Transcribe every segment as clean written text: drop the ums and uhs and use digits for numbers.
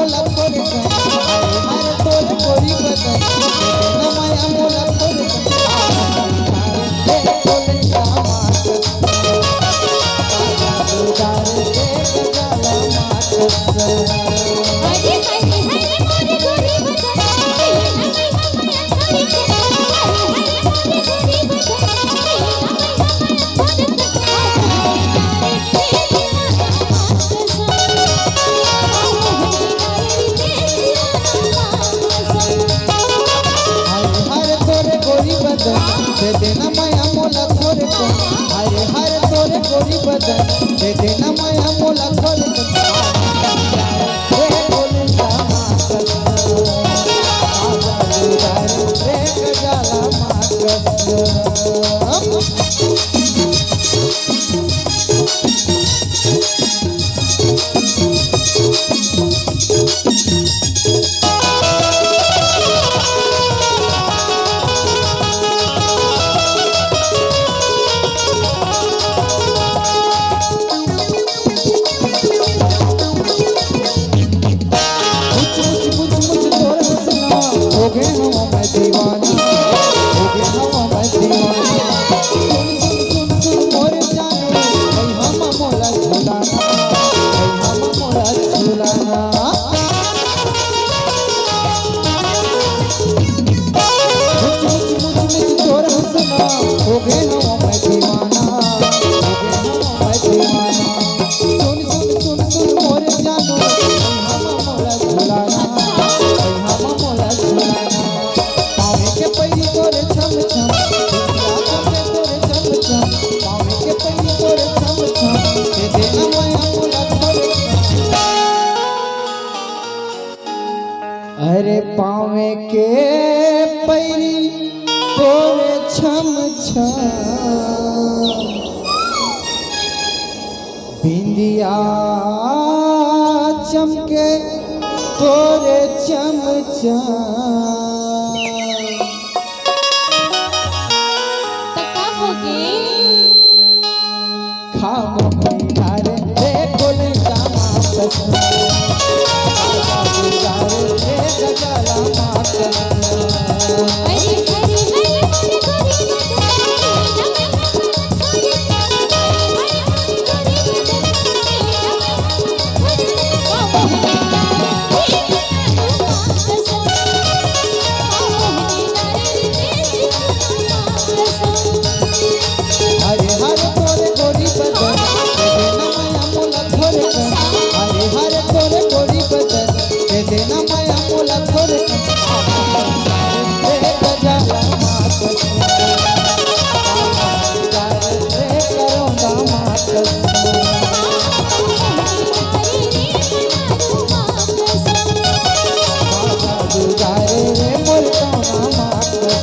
मोला थोड़े हर तोरे गोरी बदन देना माया मोला थोड़े बोले जामात दुदार के गजाला मातस हरे हरे हरे मोरे गोरी बदन दे देना माया मोला थोड़े हरे हरे तोरे गोरी बदन दे देना माया मोला थोड़े बोले जामात रे गजाला मातस अरे पावे के पैरी तोरे छम छम बिंदिया चमके तोरे चम चम तका होगे खामो रे बोले जामात गजाला मातस हरे हरे हरे मोरे गोरी हरे हरे तोरे गोरी बदन दे देना माया मोला थोड़े हरे हरे तोरे गोरी बदन दे देना माया मोला थोड़े गजाला मातस रे करोना मातस दुदारे रे मोर करोना मातस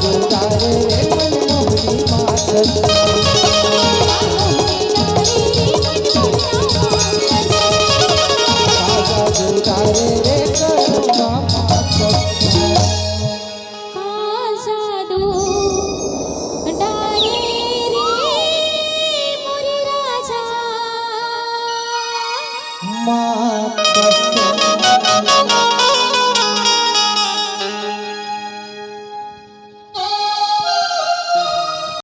दुदारे रे मन मोहनी मातस